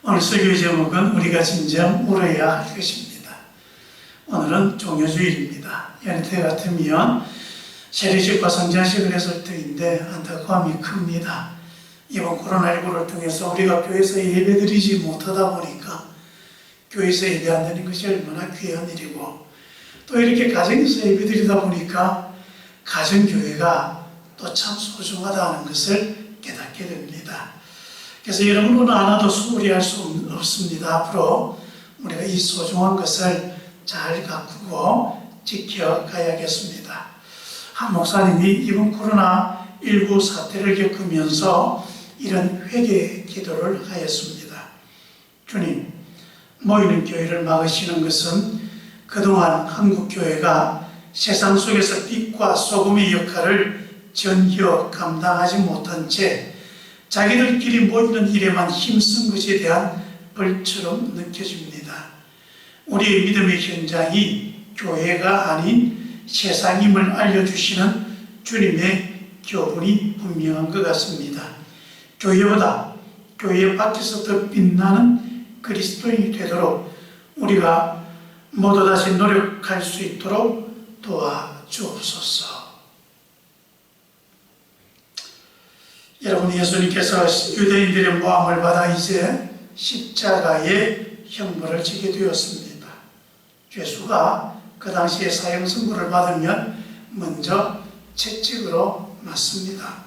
오늘 설교 제목은 우리가 진정 울어야 할 것입니다. 오늘은 종료주일입니다. 연태 같으면 세례식과 성찬식을 했을 때인데 안타까움이 큽니다. 이번 코로나19를 통해서 우리가 교회에서 예배드리지 못하다 보니까 교회에서 예배한다는 것이 얼마나 귀한 일이고, 또 이렇게 가정에서 예배드리다 보니까 가정교회가 또 참 소중하다는 것을 깨닫게 됩니다. 그래서 여러분은 하나도 소홀히 할 수 없습니다. 앞으로 우리가 이 소중한 것을 잘 가꾸고 지켜가야겠습니다. 한 목사님이 이번 코로나19 사태를 겪으면서 이런 회개 기도를 하였습니다. 주님, 모이는 교회를 막으시는 것은 그동안 한국 교회가 세상 속에서 빛과 소금의 역할을 전혀 감당하지 못한 채 자기들끼리 모이는 일에만 힘쓴 것에 대한 벌처럼 느껴집니다. 우리의 믿음의 현장이 교회가 아닌 세상임을 알려주시는 주님의 교훈이 분명한 것 같습니다. 교회보다 교회 밖에서 더 빛나는 그리스도인이 되도록 우리가 모두 다시 노력할 수 있도록 도와주옵소서. 여러분, 예수님께서 유대인들의 모함을 받아 이제 십자가의 형벌을 지게 되었습니다. 죄수가 그 당시에 사형 선고를 받으면 먼저 채찍으로 맞습니다.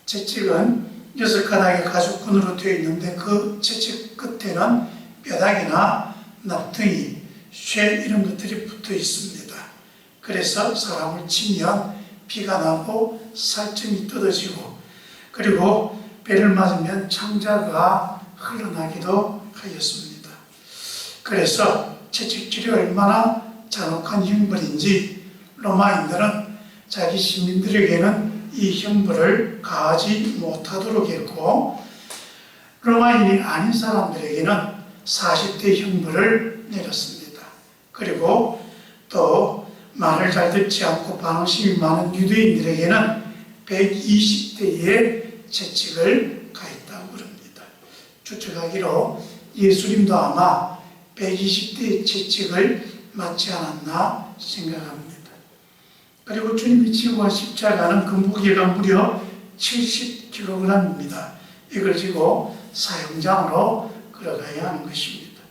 채찍은 6가닥의 가죽끈으로 되어 있는데 그 채찍 끝에는 뼈다귀나 납등이, 쇠 이런 것들이 붙어 있습니다. 그래서 사람을 치면 피가 나고 살점이 뜯어지고, 그리고 배를 맞으면 창자가 흘러나기도 하였습니다. 그래서 채찍질이 얼마나 잔혹한 형벌인지 로마인들은 자기 시민들에게는 이 형벌을 가하지 못하도록 했고, 로마인이 아닌 사람들에게는 40대 형벌을 내렸습니다. 그리고 또 말을 잘 듣지 않고 반응심이 많은 유대인들에게는 120대의 채찍을 가했다고 합니다. 추측하기로 예수님도 아마 120대의 채찍을 맞지 않았나 생각합니다. 그리고 주님이 지고 간 십자가는 그 무게가 무려 70kg입니다. 이걸 지고 사형장으로 끌어가야 하는 것입니다.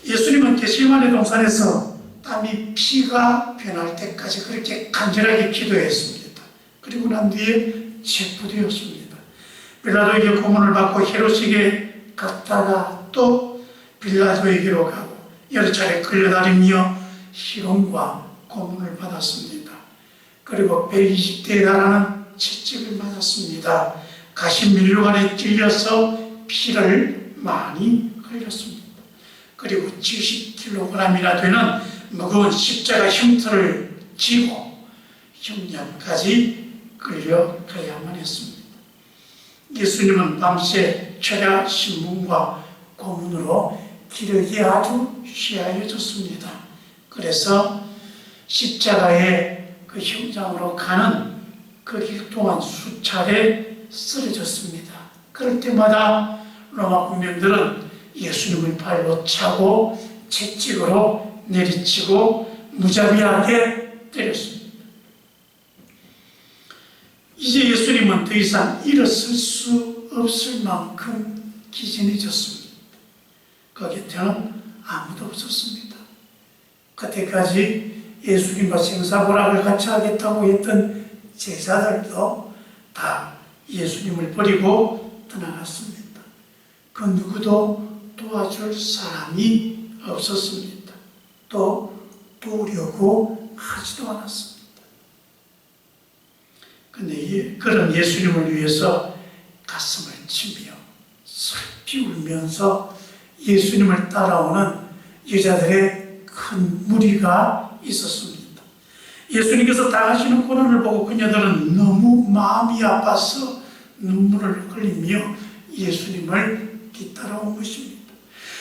예수님은 겟세마네 동산에서 땀이 피가 변할 때까지 그렇게 간절하게 기도했습니다. 그리고 난 뒤에 체포되었습니다. 빌라도에게 고문을 받고 헤롯에게 갔다가 또 빌라도에게로 가고 여러 차례 끌려다니며 희롱과 고문을 받았습니다. 그리고 120대에 달하는 채찍을 맞았습니다. 가시밀류관에 찔려서 피를 많이 흘렸습니다. 그리고 70kg이나 되는 무거운 십자가 흉터를 지고 형량까지 끌려가야만 했습니다. 예수님은 밤새 철야 신문과 고문으로 기력이 아주 취하여졌습니다. 그래서 십자가의 그 형장으로 가는 그 길 동안 수차례 쓰러졌습니다. 그럴 때마다 로마 군병들은 예수님을 발로 차고 채찍으로 내리치고 무자비하게 때렸습니다. 이제 예수님은 더 이상 일어설 수 없을 만큼 기진해졌습니다. 그 곁에는 아무도 없었습니다. 그때까지 예수님과 생사고락을 같이 하겠다고 했던 제자들도 다 예수님을 버리고 떠나갔습니다. 그 누구도 도와줄 사람이 없었습니다. 또 도우려고 하지도 않았습니다. 근데 그런 예수님을 위해서 가슴을 치며 슬피 울면서 예수님을 따라오는 여자들의 큰 무리가 있었습니다. 예수님께서 당하시는 고난을 보고 그녀들은 너무 마음이 아파서 눈물을 흘리며 예수님을 뒤따라온 것입니다.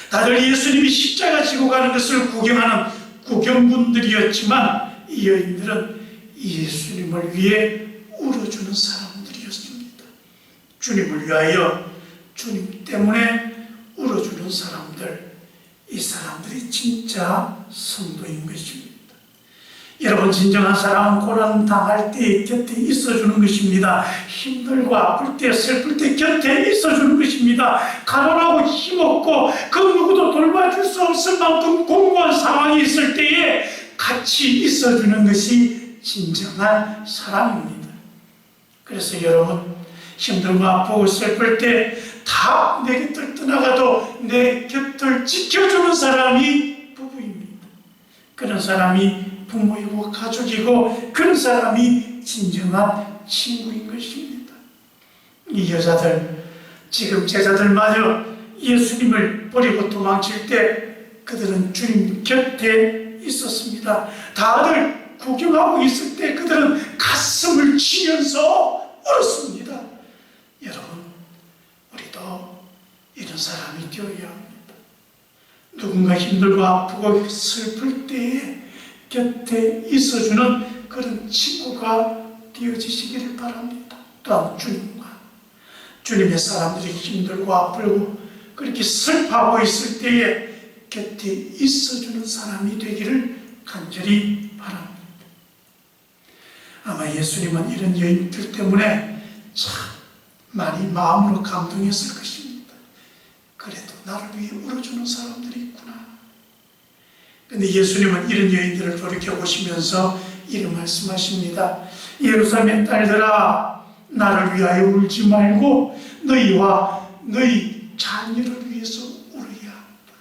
다들 예수님이 십자가 지고 가는 것을 구경하는 구경꾼들이었지만 이 여인들은 예수님을 위해 울어주는 사람들이었습니다. 주님을 위하여, 주님 때문에 울어주는 이런 사람들, 이 사람들이 진짜 성도인 것입니다. 여러분, 진정한 사랑은 고난 당할 때 곁에 있어주는 것입니다. 힘들고 아플 때, 슬플 때 곁에 있어주는 것입니다. 가난하고 힘없고 그 누구도 돌봐줄 수 없을 만큼 공고한 상황이 있을 때에 같이 있어주는 것이 진정한 사랑입니다. 그래서 여러분, 힘들고 아프고 슬플 때 다 내 곁을 떠나가도 내 곁을 지켜주는 사람이 부부입니다. 그런 사람이 부모이고 가족이고 그런 사람이 진정한 친구인 것입니다. 이 여자들, 지금 제자들마저 예수님을 버리고 도망칠 때 그들은 주님 곁에 있었습니다. 다들 구경하고 있을 때 그들은 가슴을 치면서 울었습니다. 여러분, 우리도 이런 사람이 되어야 합니다. 누군가 힘들고 아프고 슬플 때에 곁에 있어주는 그런 친구가 되어지시기를 바랍니다. 또한 주님의 사람들이 힘들고 아프고 그렇게 슬퍼하고 있을 때에 곁에 있어주는 사람이 되기를 간절히 바랍니다. 아마 예수님은 이런 여인들 때문에 참 많이 마음으로 감동했을 것입니다. 그래도 나를 위해 울어주는 사람들이 있구나. 그런데 예수님은 이런 여인들을 돌이켜보시면서 이런 말씀하십니다. 예루살렘 딸들아, 나를 위하여 울지 말고 너희와 너희 자녀를 위해서 울어야 한다.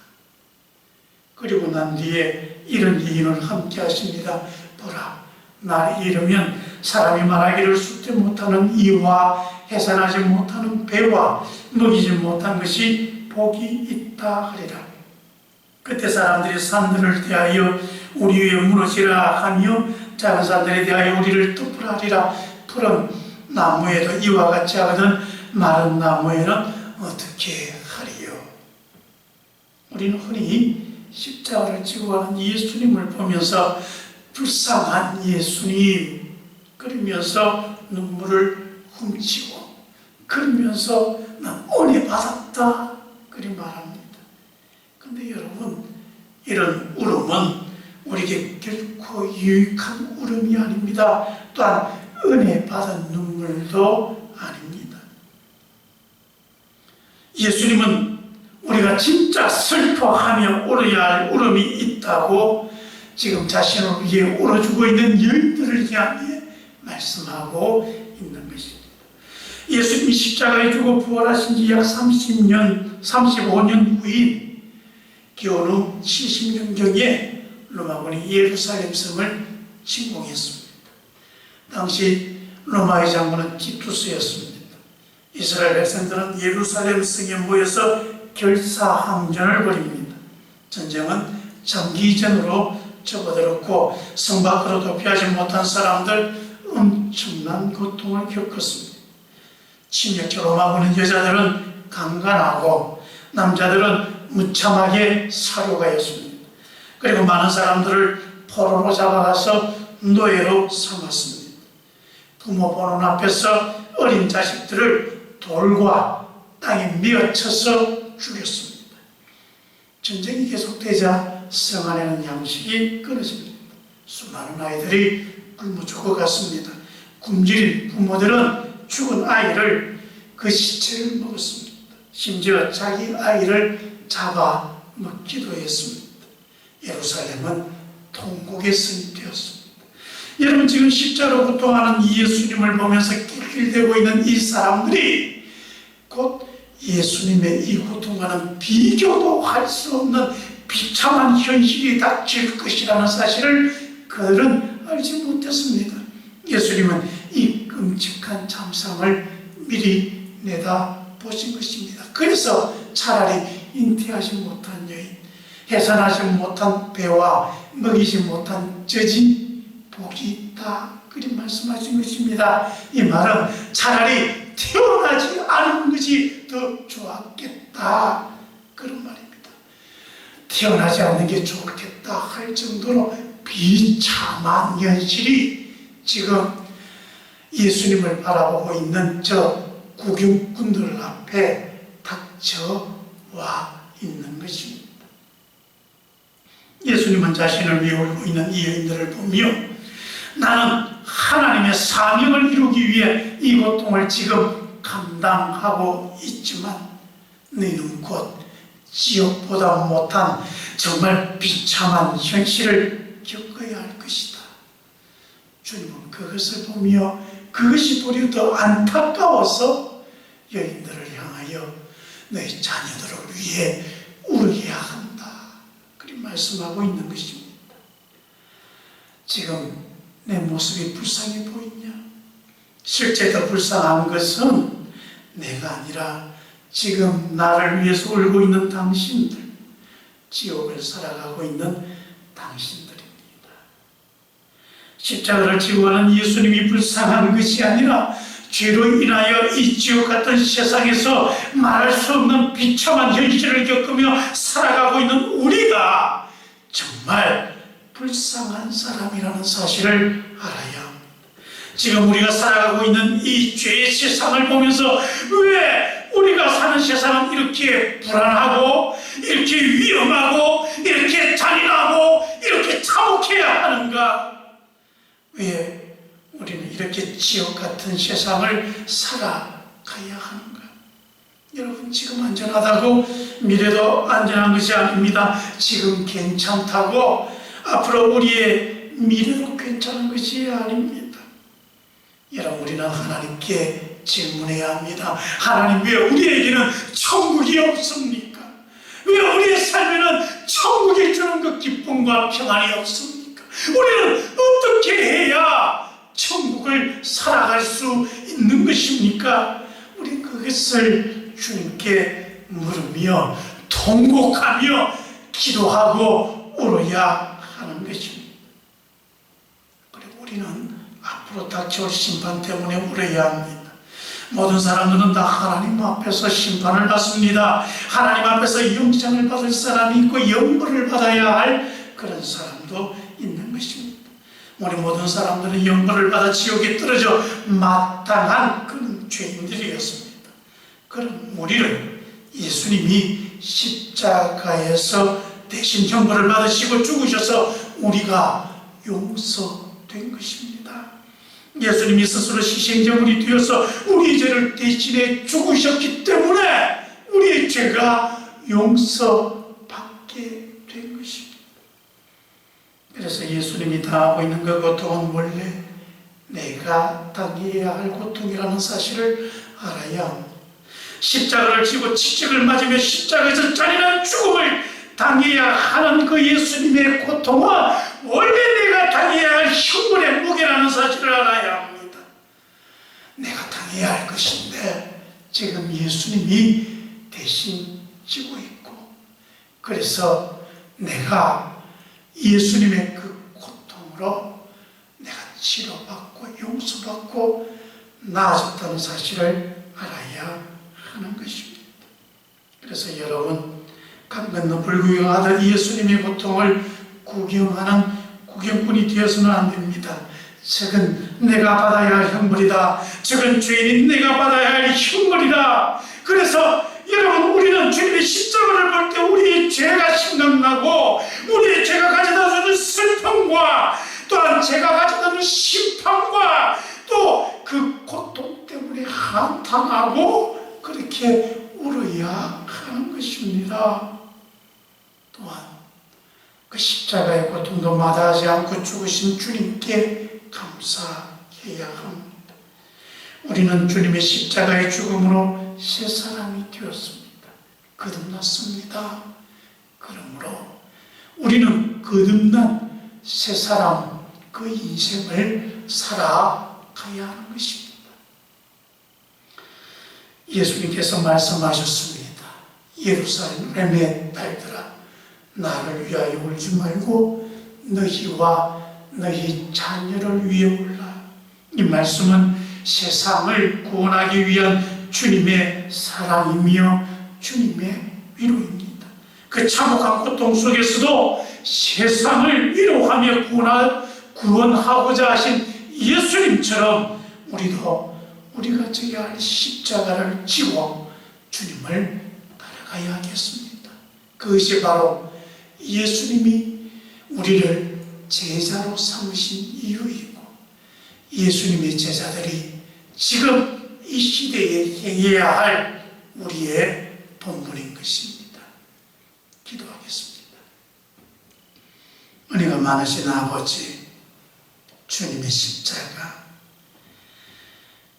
그리고 난 뒤에 이런 예언을 함께 하십니다. 보라, 날이 이르면 사람이 말하기를 숫지 못하는 이와 해산하지 못하는 배와 먹이지 못한 것이 복이 있다 하리라. 그때 사람들이 산들을 대하여 우리 위에 무너지라 하며 작은 산들에 대하여 우리를 덮으라 하리라. 푸른 나무에도 이와 같이 하거든 마른 나무에는 어떻게 하리요. 우리는 흔히 십자가를 지고 가는 예수님을 보면서 불쌍한 예수님 그러면서 눈물을 훔치고 그러면서 난 은혜 받았다 그리 말합니다. 그런데 여러분, 이런 울음은 우리에게 결코 유익한 울음이 아닙니다. 또한 은혜 받은 눈물도 아닙니다. 예수님은 우리가 진짜 슬퍼하며 울어야 할 울음이 있다고 지금 자신을 위해 울어주고 있는 여인들을 향해 말씀하고 있는 것입니다. 예수님이 십자가에 죽어 부활하신 지 약 35년 후인 겨우 70년경에 로마군이 예루살렘 성을 침공했습니다. 당시 로마의 장군은 티투스였습니다. 이스라엘 백성들은 예루살렘 성에 모여서 결사항전을 벌입니다. 전쟁은 장기전으로 접어들었고 성 밖으로 도피하지 못한 사람들 엄청난 고통을 겪었습니다. 침략자 로마군은 여자들은 강간하고 남자들은 무참하게 사료가였습니다. 그리고 많은 사람들을 포로로 잡아가서 노예로 삼았습니다. 부모 보는 앞에서 어린 자식들을 돌과 땅에 밀어쳐서 죽였습니다. 전쟁이 계속되자 성 안에는 양식이 끊어집니다. 수많은 아이들이 굶어 죽어갔습니다. 굶주린 부모들은 죽은 아이를 그 시체를 먹었습니다. 심지어 자기 아이를 잡아 먹기도 했습니다. 예루살렘은 통곡의 성이 되었습니다. 여러분, 지금 십자가로 고통하는 예수님을 보면서 낄낄대고 있는 이 사람들이 곧 예수님의 이 고통과는 비교도 할 수 없는 비참한 현실이 닥칠 것이라는 사실을 그들은 알지 못했습니다. 예수님은 이 끔찍한 참상을 미리 내다보신 것입니다. 그래서 차라리 잉태하지 못한 여인, 해산하지 못한 배와 먹이지 못한 젖이 복이 있다 그리 말씀하신 것입니다. 이 말은 차라리 태어나지 않은 것이 더 좋았겠다 그런 말입니다. 태어나지 않는 게 좋겠다 할 정도로 비참한 현실이 지금 예수님을 바라보고 있는 저 구경꾼들 앞에 닥쳐와 있는 것입니다. 예수님은 자신을 위해 울고 있는 이 여인들을 보며 나는 하나님의 사명을 이루기 위해 이 고통을 지금 감당하고 있지만 너희는 곧 지옥보다 못한 정말 비참한 현실을 겪어야 할 것이다. 주님은 그것을 보며 그것이 도리어 더 안타까워서 여인들을 향하여 너희 자녀들을 위해 울어야 한다. 그렇게 말씀하고 있는 것입니다. 지금 내 모습이 불쌍해 보이냐? 실제 더 불쌍한 것은 내가 아니라 지금 나를 위해서 울고 있는 당신들, 지옥을 살아가고 있는 당신들입니다. 십자가를 지고 가는 예수님이 불쌍한 것이 아니라 죄로 인하여 이 지옥 같은 세상에서 말할 수 없는 비참한 현실을 겪으며 살아가고 있는 우리가 정말 불쌍한 사람이라는 사실을 알아야 합니다. 지금 우리가 살아가고 있는 이 죄의 세상을 보면서 왜 우리가 사는 세상은 이렇게 불안하고 이렇게 위험하고 이렇게 잔인하고 이렇게 참혹해야 하는가? 왜 우리는 이렇게 지옥 같은 세상을 살아가야 하는가? 여러분, 지금 안전하다고 미래도 안전한 것이 아닙니다. 지금 괜찮다고 앞으로 우리의 미래도 괜찮은 것이 아닙니다. 여러분, 우리는 하나님께 질문해야 합니다. 하나님, 왜 우리에게는 천국이 없습니까? 왜 우리의 삶에는 천국이 주는 그 기쁨과 평안이 없습니까? 우리는 어떻게 해야 천국을 살아갈 수 있는 것입니까? 우리 그것을 주님께 물으며 통곡하며 기도하고 울어야 하는 것입니다. 그리고 우리는 앞으로 닥쳐올 심판 때문에 울어야 합니다. 모든 사람들은 다 하나님 앞에서 심판을 받습니다. 하나님 앞에서 영장을 받을 사람이 있고 영벌을 받아야 할 그런 사람도 있는 것입니다. 우리 모든 사람들은 영벌을 받아 지옥에 떨어져 마땅한 그런 죄인들이었습니다. 그런 우리를 예수님이 십자가에서 대신 형벌을 받으시고 죽으셔서 우리가 용서된 것입니다. 예수님이 스스로 희생제물이 되어서 우리의 죄를 대신해 죽으셨기 때문에 우리의 죄가 용서받게 된 것입니다. 그래서 예수님이 당하고 있는 그 고통은 원래 내가 당해야 할 고통이라는 사실을 알아야 합니다. 십자가를 지고 채찍을 맞으며 십자가에서 잔인한 죽음을 당해야 하는 그 예수님의 고통은 원래 내가 당해야 할 형벌의 무게라는 사실을 알아야 합니다. 내가 당해야 할 것인데 지금 예수님이 대신 지고 있고, 그래서 내가 예수님의 그 고통으로 내가 치료받고 용서받고 나아졌다는 사실을 알아야 하는 것입니다. 그래서 여러분, 강 건너 불구경하던 예수님의 고통을 구경하는 구경꾼이 되어서는 안 됩니다. 저건 내가 받아야 할 형벌이다. 저건 죄인인 내가 받아야 할 형벌이다. 그래서 여러분, 우리는 주님의 십자가를 볼 때 우리의 죄가 생각나고 우리의 죄가 가져다주는 슬픔과 또한 죄가 가져다주는 심판과 또 그 고통 때문에 한탄하고 그렇게 울어야 하는 것입니다. 또한 그 십자가의 고통도 마다하지 않고 죽으신 주님께 감사해야 합니다. 우리는 주님의 십자가의 죽음으로 새 사람이 되었습니다. 거듭났습니다. 그러므로 우리는 거듭난 새 사람, 그 인생을 살아가야 하는 것입니다. 예수님께서 말씀하셨습니다. 예루살렘의 딸들아, 나를 위하여 울지 말고 너희와 너희 자녀를 위해 울라. 이 말씀은 세상을 구원하기 위한 주님의 사랑이며 주님의 위로입니다. 그 참혹한 고통 속에서도 세상을 위로하며 구원하고자 하신 예수님처럼 우리도 우리가 져야 할 십자가를 지고 주님을 따라가야 하겠습니다. 그것이 바로 예수님이 우리를 제자로 삼으신 이유이고, 예수님의 제자들이 지금 이 시대에 행해야 할 우리의 본분인 것입니다. 기도하겠습니다. 은혜가 많으신 아버지, 주님의 십자가,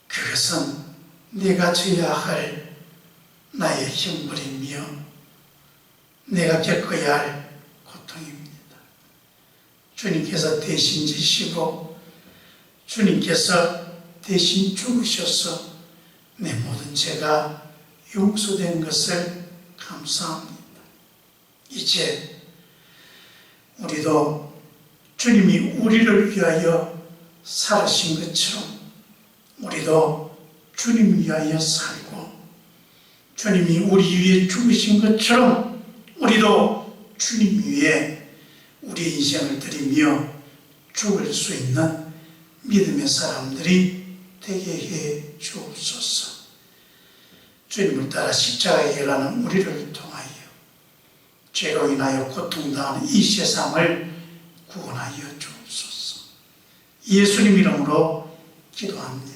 그것은 내가 져야 할 나의 형벌이며 내가 겪어야 할 고통입니다. 주님께서 대신 지시고 주님께서 대신 죽으셔서 내 모든 죄가 용서된 것을 감사합니다. 이제 우리도 주님이 우리를 위하여 살으신 것처럼 우리도 주님 위하여 살고, 주님이 우리 위해 죽으신 것처럼 우리도 주님 위에 우리 인생을 드리며 죽을 수 있는 믿음의 사람들이 되게 해 주옵소서. 주님을 따라 십자가에 가는 우리를 통하여 죄로 인하여 고통당하는 이 세상을 구원하여 주옵소서. 예수님 이름으로 기도합니다.